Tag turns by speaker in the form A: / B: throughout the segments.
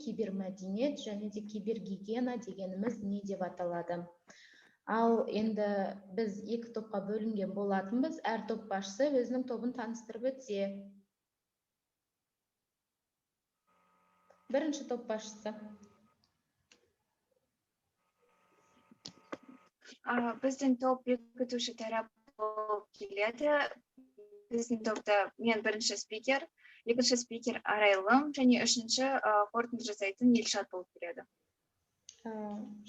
A: кибермәдениет және де кибергигиена дегеніміз не деп аталады. Ал енді біз екі топқа бөлінген болатынбыз. Әр топ басшысы өзінің тобын таныстырып өтсе. Бірінші топ басшысы.
B: Біздің топ бекітуші тарап болып келеді. Біздің топта мен бірінші спикер, екінші спикер Арайлым және үшінші қорытынды жасайтын Елшат болып келеді.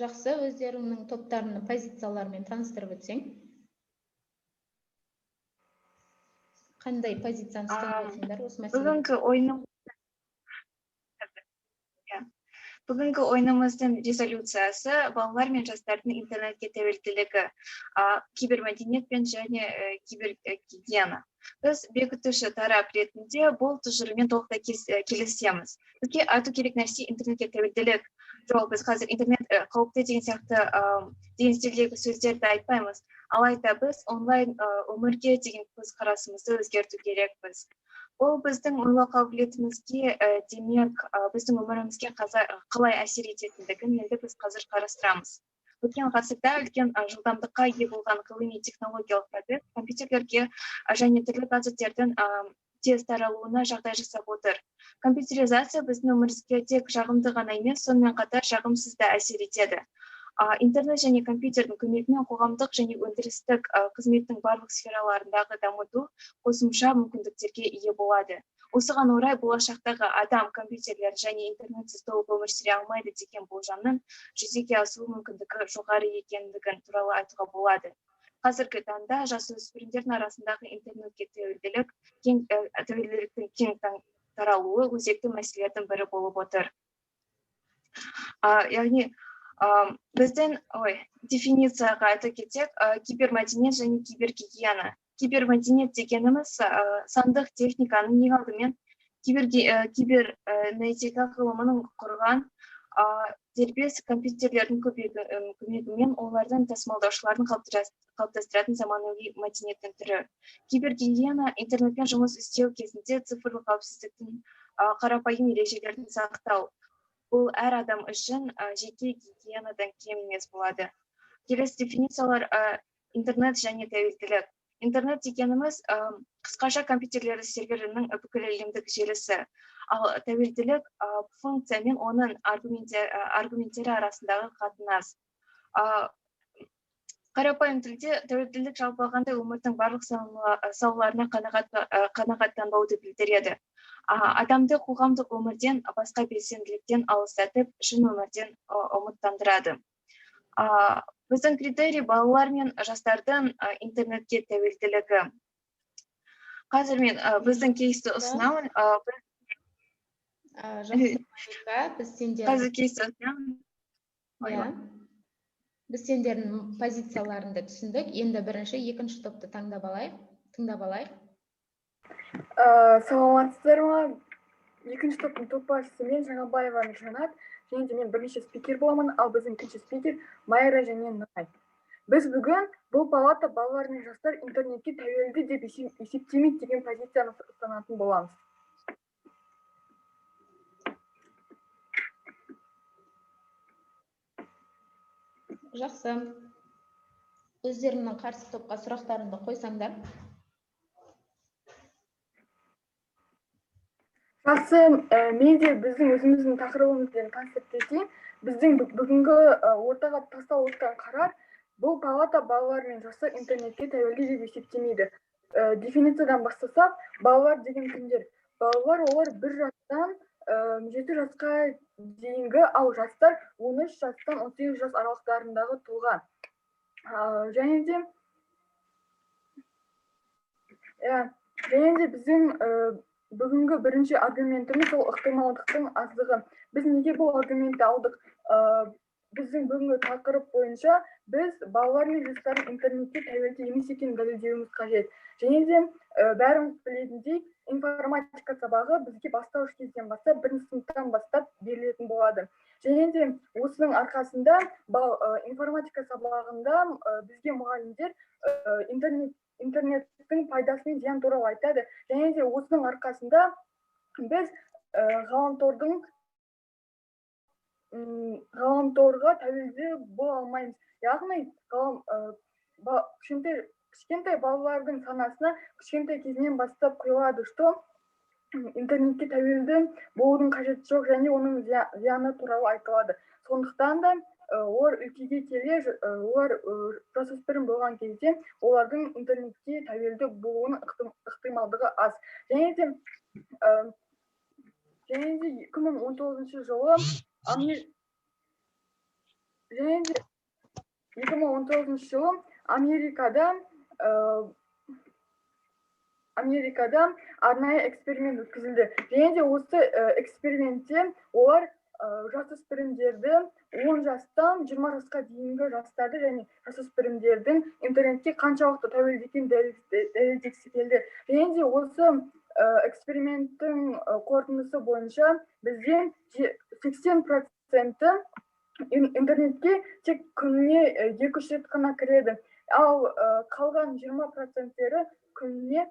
A: Жақсы, өздеріңнің топтарының позицияларымен таныстырып өтсең. Қандай позицияны ұстанып отырсыңдар осы мәселеде?
B: Бүгінгі ойынымыздың резолюциясы балалар мен жастардың интернетке тәуелділігі, кибермәдениет пен және кибергигиена. Біз бекітуші тарап ретінде бұл тұжырыммен толықтай келісеміз. Бізге айту керек нәрсе интернетке тәуелділік. Жоқ, біз қазір интернет қауіпті деген сияқты деген стильдегі сөздерді айтпаймыз. Алайда біз онлайн өмірге деген көзқарасымызды өзгерту керекпіз. Ол біздің ойлау қабілетімізге, демек, біздің өмірімізге қалай әсер ететіндігін енді біз қазір қарастырамыз. Өткен ғасырда үлкен жылдамдыққа ие болған ғылыми технологиялық прогресс компьютерлерге және түрлі гаджеттердің тез таралуына жағдай жасап отыр. Компьютеризация біздің өмірімізге тек жағымды ғана емес, сонымен қатар жағымсыз да әсер етеді. Интернет және компьютердің көмегімен қоғамдық және өндірістік қызметтің барлық сфераларындағы дамыту қосымша мүмкіндіктерге ие болады. Осыған орай болашақтағы адам компьютерлер және интернетсіз толық өмір сүре алмайды деген болжамның жүзеге асу мүмкіндігі жоғары екендігін туралы айтуға болады. Қазіргі таңда жасөспірімдердің арасындағы интернетке тәуелділіктің кең таралуы өзекті мәселелердің бірі болып отыр. Яғни біздің дефиницияға айта кетсек, кибермәдениет және кибергигиена. Кибермәдениет дегеніміз сандық техниканың ең алдымен кибернетика ғылымының құрған дербес компьютерлердің көмегімен олардың тасымалдаушыларын қалыптастыратын заманауи мәдениеттің түрі. Кибергигиена интернетпен жұмыс істеу кезінде цифрлық қауіпсіздіктің қарапайым ережелерін сақтау. Бұл әр адам үшін жеке гигиенадан кем емес болады. Келесі дефинициялар интернет және тәуелділік. Интернет дегеніміз қысқаша компьютерлер серверінің бүкіл әлемдік желісі. Ал тәуелділік функция мен оның аргументтері арасындағы қатынас. Қарапайым тілде тәуелділік жалпы алғанда өмірдің барлық салаларына қанағаттанбауды білдіреді. Адамды қоғамдық өмірден басқа белсенділіктен алыстатып, шын өмірден ұмыттандырады. Біздің критерий балалар мен жастардың интернетке тәуелділігі. Қазір мен біздің кейсті ұсынамын.
A: Біз сендердің позицияларыңды түсіндік. Енді бірінші, екінші топты тыңдап алайық.
C: Саламатсыздар ма? Екінші топтың топ басшысы мен Жаңабаева Нұржанат, және де мен бірінші спикер боламын, ал біздің екінші спикер Майра және Нұрай. Біз бүгін бұл палата балалар мен жастар интернетке тәуелді деп есептемейді деген позицияны ұстанатын боламыз.
A: Жақсы. Өздеріңнің қарсы топқа сұрақтарыңды қойсаңдар.
C: Жақсы, мен де біздің өзіміздің тақырыбымызбен таныстырып кетейін. Біздің бүгінгі ортаға тастап отырған қарар, бұл палата балалар мен жастар интернетке тәуелді деп есептемейді. Дефинициядан бастасақ, балалар деген кімдер? Балалар олар 1 жастан 7 жасқа дейінгі, ал жастар 13 жастан 18 жас аралықтарындағы тұлға. Және де біздің бүгінгі бірінші аргументіміз ол ықтималдықтың аздығы. Біз неге бұл аргументті алдық? Біздің бүгінгі тақырып бойынша біз балалар мен жастардың интернетке тәуелді емес екенін дәлелдеуіміз қажет. Және де бәріміз білетіндей, информатика сабағы бізге бастауыш кезден бастап, 1-ші сыныптан бастап берілетін болады. Және де осының арқасында информатика сабағында бізге мұғалімдер интернеттің пайдасы мен зияны туралы айтады. Және де осының арқасында біз ғаламтордың ғаламторға тәуелді бола алмаймыз. Яғни кішкентай балалардың санасына кішкентай кезінен бастап құйылады, что интернетке тәуелді болудың қажеті жоқ және оның зияны туралы айтылады. Сондықтан да олар үлкейге келе, олар жасөспірім болған кезде олардың интернетке тәуелді болуының ықтималдығы аз. Және де 2019 жылы Америкада арнайы эксперимент өткізілді. Және де осы экспериментте олар жасөспірімдерді 10 жастан 20 жасқа дейінгі жастарды және жасөспірімдердің интернетке қаншалықты тәуелді екенін дәлелдегісі келді. Және де осы эксперименттің қорытындысы бойынша бізде 80% интернетке тек күніне 2-3 рет қана кіреді. Ал қалған 20%-тері күніне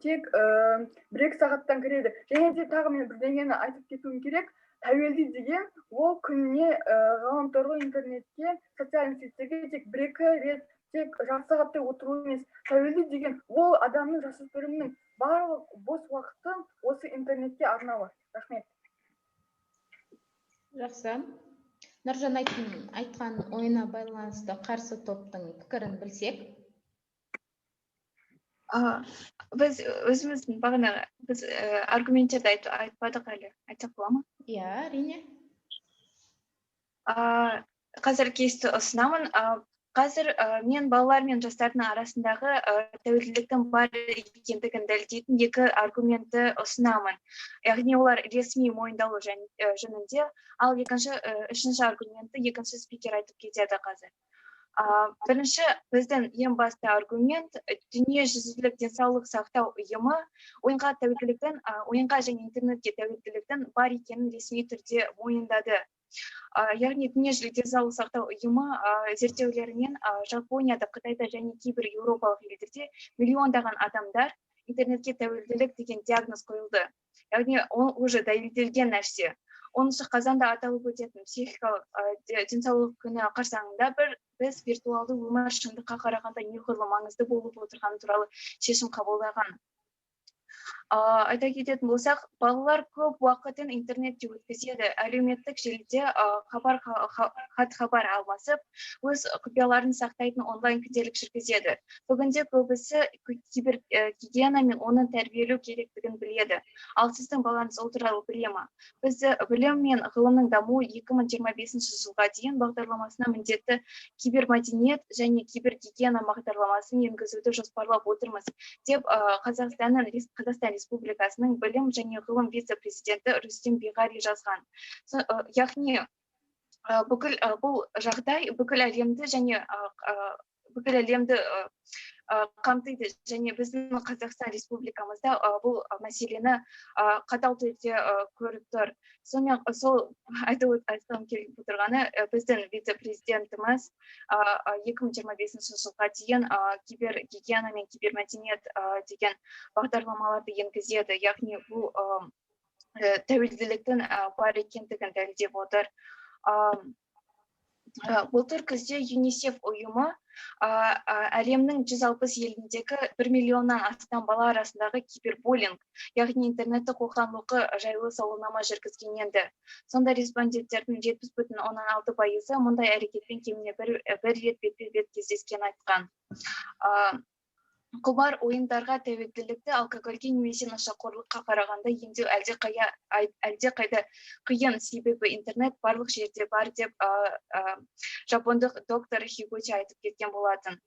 C: тек 1-2 сағаттан кіреді. Және де тағы мен бірдеңені айтып кетуім керек. Тәуелді деген ол күніне ғаламторғы интернетке, социальный сеттерге тек 1-2 рет тек жарты сағаттай отыру емес. Тәуелді деген ол адамның, жасөспірімнің барлық бос уақытын осы интернетке арнауы. Рахмет.
A: Жақсы. Нұржан айтқан ойына байланысты қарсы топтың пікірін білсек.
B: Біз өзіміздің бағана біз аргументтерді айтпадық әлі. Айтсақ бола ма?
A: Иә, әрине.
B: Қазір кейсті ұсынамын. Қазір мен балалар мен жастардың арасындағы тәуелділіктің бар екендігін дәлелдейтін 2 аргументті ұсынамын. Яғни олар ресми мойындалу жөнінде, ал үшінші аргументті екінші спикер айтып кетеді қазір. Бірінші біздің ең басты аргумент дүниежүзілік денсаулық сақтау ұйымы ойынға және интернетке тәуелділіктің бар екенін ресми түрде мойындады. Яғни дүниежүзілік денсаулық сақтау ұйымы зерттеулерінен Жапонияда, Қытайда және кейбір еуропалық елдерде миллиондаған адамдар интернетке тәуелділік деген диагноз қойылды. Яғни ол уже дәлелделген нәрсе. 10 қазанда аталып өтетін психикалық денсаулық күні қарсаңында біз виртуалды өмір шындыққа қарағанда неғұрлым маңызды болып отырғаны туралы шешім қабылдаған. Айта кететін болсақ, балалар көп уақытын интернетте өткізеді, әлеуметтік желіде хат-хабар алмасып, өз құпияларын сақтайтын онлайн күнделік жүргізеді. Бүгінде көбісі кибергигиена мен оны тәрбиелеу керектігін біледі. Ал сіздің балаңыз ол туралы біле ме? Біз білім мен ғылымның дамуы 2025 жылға дейін бағдарламасына міндетті кибермәдениет және кибергигиена бағдарламасын енгізуді жоспарлап отырмыз, деп Қазақстан Республикасының білім және ғылым вице-президенті Рүстем Биғари жазған. Яғни бұл жағдай бүкіл әлемді қамтиды және біздің Қазақстан Республикамызда бұл мәселені қатал түрде көріп тұр. Сол айтқым келіп отырғаны, біздің вице-президентіміз 2025 жылға дейін кибергигиена мен кибермәдениет деген бағдарламаларды енгізеді. Яғни бұл тәуелділіктің бар екендігін дәлелдеп отыр. Былтыр күзде ЮНИСЕФ ұйымы әлемнің 160 еліндегі 1 миллионнан астам бала арасындағы кибербуллинг, яғни интернетті қоқаң-лоққы жайлы сауалнама жүргізген еді. Сонда респонденттердің 70,6% мұндай әрекетпен кемінде бір рет бетпе-бет кездескен айтқан. Құмар ойындарға тәуелділікті алкогольге немесе нашақорлыққа қарағанда емдеу әлдеқайда қиын, себебі интернет барлық жерде бар деп жапондық доктор Хигучи айтып кеткен болатын.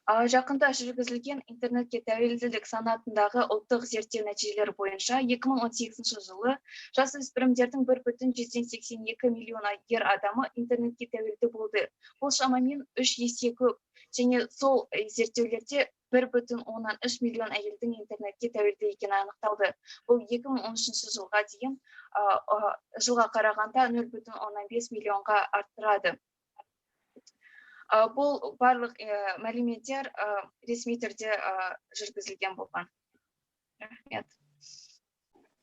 B: Жақында жүргізілген интернетке тәуелділік санатындағы ұлттық зерттеу нәтижелері бойынша 2018 жылы жасөспірімдердің 1,82 миллион ер адамы интернетке тәуелді болды. Бұл шамамен 3 есе көп. Және сол зерттеулерде 1,3 миллион әйелдің интернетке тәуелді екені анықталды. Бұл 2013 жылға дейін жылға қарағанда 0,15 миллионға арттырады. Бұл барлық мәліметтер ресми түрде жүргізілген болған. Рахмет.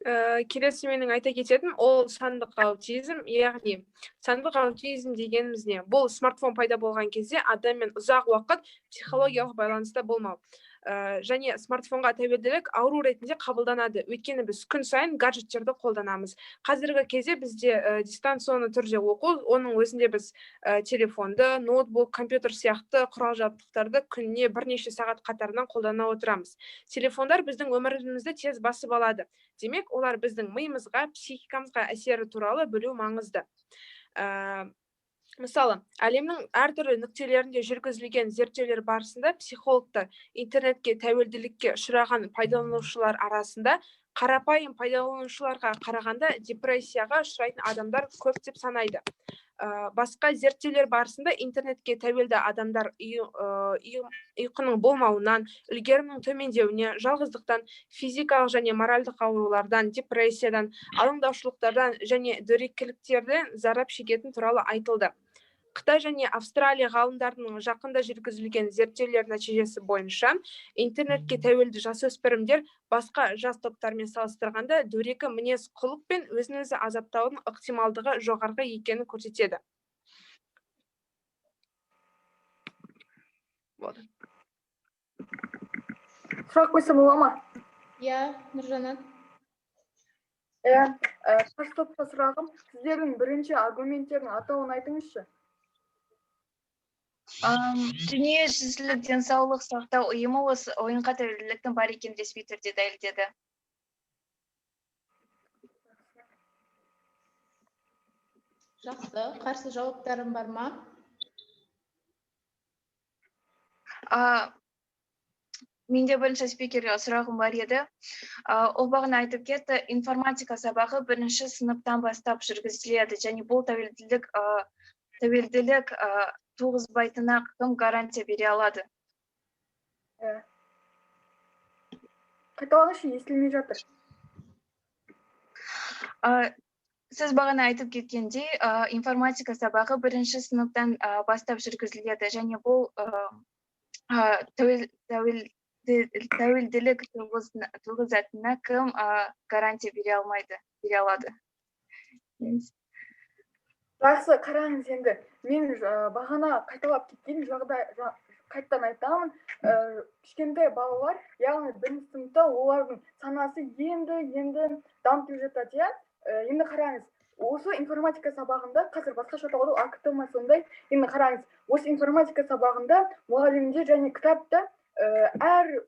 D: келесі менің айта кететінім ол сандық аутизм, яғни сандық аутизм дегеніміз не? Бұл смартфон пайда болған кезде адаммен ұзақ уақыт психологиялық байланыста болмау. Және смартфонға тәуелділік ауру ретінде қабылданады. Өйткені біз күн сайын гаджеттерді қолданамыз. Қазіргі кезде бізде дистанционды түрде оқу, оның өзінде біз телефонды, ноутбук, компьютер сияқты құрал жабдықтарды күніне бірнеше сағат қатарынан қолдана отырамыз. Телефондар біздің өмірімізді тез басып алады. Демек, олар біздің миымызға, психикамызға әсері туралы білу маңызды. Мысалы, әлемнің әртүрлі нүктелерінде жүргізілген зерттеулер барысында психологтар интернетке тәуелділікке ұшыраған пайдаланушылар арасында қарапайым пайдаланушыларға қарағанда депрессияға ұшырайтын адамдар көп деп санайды. Басқа зерттеулер барысында интернетке тәуелді адамдар ұйқының болмауынан, үлгерімнің төмендеуіне, жалғыздықтан, физикалық және моральдық аурулардан, депрессиядан, алаңдаушылықтардан және дөрекіліктерден зарап шегетін туралы айтылды. Қытай және Австралия ғалымдарының жақында жүргізілген зерттеулер нәтижесі бойынша интернетке тәуелді жасөспірімдер басқа жас топтармен салыстырғанда дөрекі мінез құлық пен өзін-өзі азаптаудың ықтималдығы жоғары екенін көрсетеді.
C: Сұрақ қойса бола ма?
A: Иә, Нұржанат.
C: Қарсы топқа сұрағым, сіздердің бірінші аргументтердің атауын айтыңызшы.
B: Дүниежүзілік денсаулық сақтау ұйымы осы ойынға тәуелділіктің бар екенін ресми түрде дәлелдеді.
A: Жақсы, қарсы жауаптарың бар ма?
B: Менде бірінші спикерге сұрағым бар еді. Ол бағана айтып кетті, информатика сабағы бірінші сыныптан бастап жүргізіледі, және бұл тәуелділік туғызбайтынына кім гарантия бере алады?
C: Қайталаңызшы, естілмей жатыр.
B: Сіз бағана айтып кеткендей, информатика сабағы бірінші сыныптан бастап жүргізіледі, және бұл тәуелділік туғызатынына кім гарантия бере алады?
C: Жақсы, қараңыз енді, мен бағана қайталап кеткен жағдай қайттан айтамын. Кішкентай балалар, яғни бірінші сыныпта олардың санасы енді дамып келе жатады. Енді қараңыз, осы информатика сабағында, қазір басқаша аталады, АКТ-ма сондай. Енді қараңыз, осы информатика сабағында мұғалімдер және кітапта әр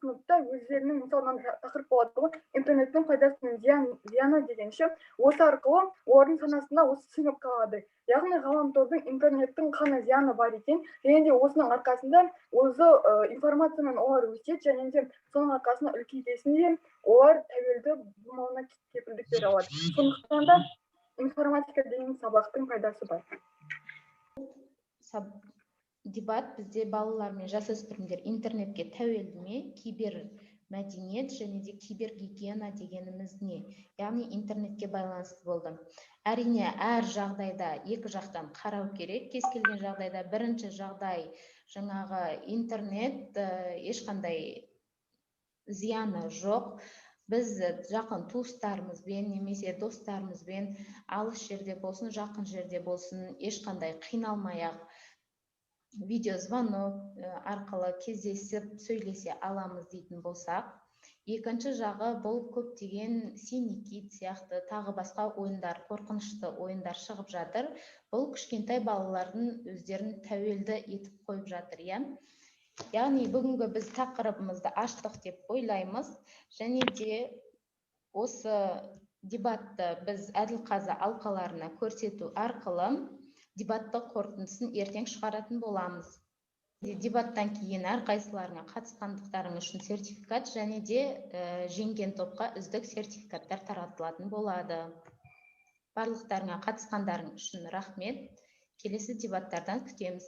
C: сыныпта өздерінің мысалынан тақырып болады ғой, интернеттің пайдасы мен зияны дегенше, осы арқылы олардың санасында осы сіңіп қалады. Яғни ғаламтордың интернеттің қандай зияны бар екен, және де осының арқасында өзі информациямен олар өседі, және де соның арқасында үлкейгесінде олар тәуелді болмауына кепілдік бере алады. Сондықтан да информатика деген сабақтың пайдасы бар.
A: Дебат бізде балалар мен жасөспірімдер интернетке тәуелді ме, кибер мәдениет және де кибергигиена дегеніміз не? Яғни интернетке байланысты болды. Әрине, әр жағдайда екі жақтан қарау керек. Кез келген жағдайда бірінші жағдай жаңағы интернет ешқандай зияны жоқ. Біз жақын туыстарымызбен немесе достарымызбен алыс жерде болсын, жақын жерде болсын, ешқандай қиналмай-ақ видеозвонок арқылы кездесіп сөйлесе аламыз дейтін болсақ, екінші жағы бұл көптеген синий кит сияқты тағы басқа ойындар, қорқынышты ойындар шығып жатыр. Бұл кішкентай балалардың өздерін тәуелді етіп қойып жатыр, яғни бүгінгі біз тақырыбымызды аштық деп ойлаймыз, және де осы дебатты біз Әділқазы алқаларына көрсету арқылы дебаттың қорытындысын ертең шығаратын боламыз. Дебаттан кейін әрқайсыларыңа қатысқандықтарың үшін сертификат және де жеңген топқа үздік сертификаттар таратылатын болады. Барлықтарыңа қатысқандарың үшін рахмет. Келесі дебаттардан күтеміз.